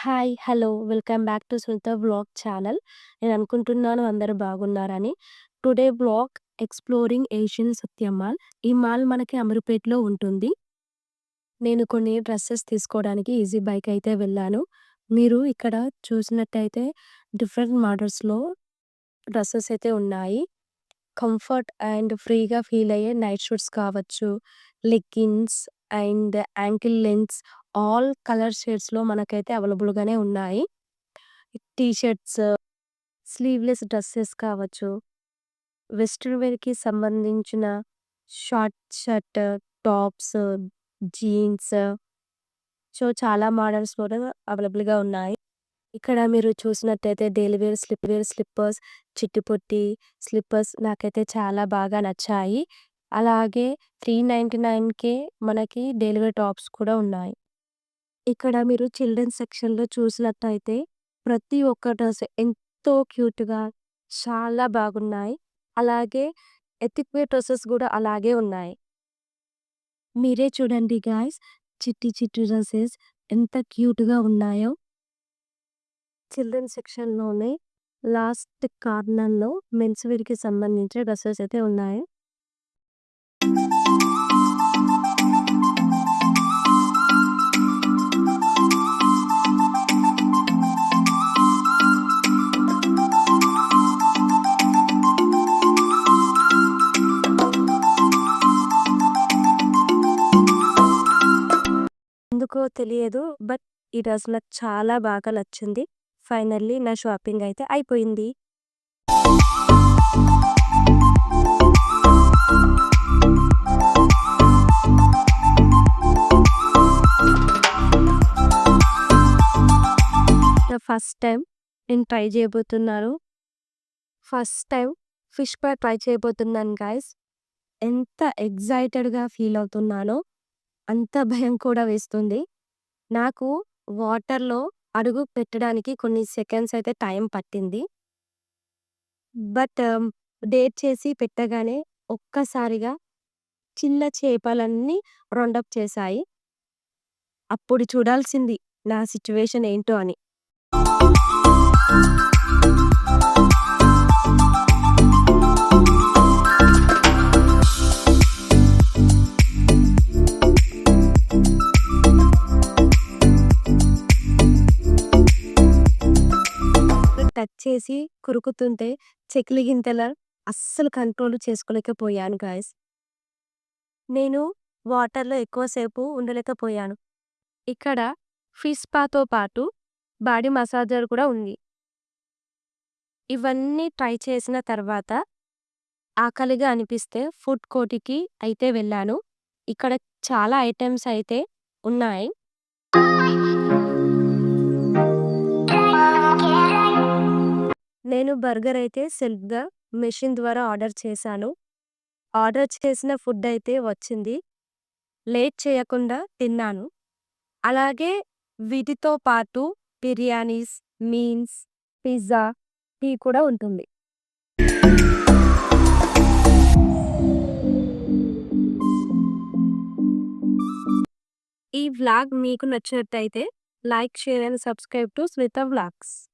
Hi! Hello! Welcome back to Sunitha vlog channel. నేను అనుకుంటున్నాను అందరూ బాగున్నారని. Today vlog exploring Asian Sathyam mall. ఈ మాల్ మనకి అమీర్పేట్‌లో ఉంటుంది. నేను కొన్ని డ్రెసెస్ తీసుకోవడానికి ఈజీ బైక్ అయితే వెళ్ళాను. మీరు ఇక్కడ చూసినట్టయితే డిఫరెంట్ మోడల్స్‌లో డ్రెసెస్ అయితే ఉన్నాయి. కంఫర్ట్ అండ్ ఫ్రీగా ఫీల్ అయ్యే నైట్ షూట్స్ కావచ్చు, leggings and ankle lengths all colour షేడ్స్‌లో మనకైతే అవైలబుల్‌గానే ఉన్నాయి. టీ షర్ట్స్, స్లీవ్‌లెస్ డ్రెసెస్ కావచ్చు, వెస్టర్న్ వేర్‌కి సంబంధించిన షార్ట్ షర్ట్, టాప్స్, జీన్స్ చాలా మోడల్స్ కూడా అవైలబుల్‌గా ఉన్నాయి. ఇక్కడ మీరు చూసినట్టయితే డైలీ వేర్ స్లిప్పర్స్, చిట్టి పొట్టి స్లిప్పర్స్ నాకైతే చాలా బాగా నచ్చాయి. అలాగే 399కే మనకి డైలీ వేర్ టాప్స్ కూడా ఉన్నాయి. ఇక్కడ మీరు చిల్డ్రన్స్ సెక్షన్‌లో చూసినట్టయితే ప్రతి ఒక్క డ్రెస్ ఎంతో క్యూట్‌గా చాలా బాగున్నాయి. అలాగే ఎథిక్ వేర్ డ్రెసెస్ గూడా అలాగే ఉన్నాయి. మీరే చూడండి గాయ్స్, చిట్టి చిట్టి డ్రెసెస్ ఎంత క్యూట్‌గా ఉన్నాయో. చిల్డ్రన్ సెక్షన్‌లోనే లాస్ట్ కార్నర్‌లో మెన్స్ వేర్‌కి సంబంధించిన డ్రెసెస్ అయితే ఉన్నాయి. ఎందుకో తెలియదు. బట్ ఈ డ్రెస్ నాకు చాలా బాగా నచ్చింది. ఫైనల్లీ నా షాపింగ్ అయితే అయిపోయింది. ఫస్ట్ టైం నేను ట్రై చేయబోతున్నాను. First time fish fry try చేయబోతున్నాను గాయ్స్. ఎంత ఎక్సైటెడ్‌గా ఫీల్ అవుతున్నానో అంత భయం కూడా వేస్తుంది. నాకు వాటర్‌లో అడుగు పెట్టడానికి కొన్ని సెకండ్స్ అయితే టైం పట్టింది. బట్ డేర్ చేసి పెట్టగానే ఒక్కసారిగా చిన్న చేపలన్నీ రౌండప్ చేశాయి. అప్పుడు చూడాల్సింది నా సిట్యుయేషన్ ఏంటో అని. టచ్ చేసి కొరుకుతుంటే చెకిలి గింతల అస్సలు కంట్రోల్ చేసుకోలేకపోయాను గాయ్స్. నేను వాటర్‌లో ఎక్కువ సేపు ఉండలేకపోయాను. ఇక్కడ ఫిష్ స్పాతో పాటు బాడీ మసాజర్ కూడా ఉంది. ఇవన్నీ ట్రై చేసిన తర్వాత ఆకలిగా అనిపిస్తే ఫుడ్ కోర్ట్‌కి అయితే వెళ్ళాను. ఇక్కడ చాలా ఐటెమ్స్ అయితే ఉన్నాయి. నేను బర్గర్ అయితే సెల్ఫ్‌గా మెషిన్ ద్వారా ఆర్డర్ చేశాను. ఆర్డర్ చేసిన ఫుడ్ అయితే వచ్చింది. లేట్ చేయకుండా తిన్నాను. అలాగే వీటితో పాటు బిర్యానీస్, మీల్స్, పిజ్జా, టీ కూడా ఉంటుంది. ఈ వ్లాగ్ మీకు నచ్చినట్టయితే like, share and subscribe to Smitha vlogs.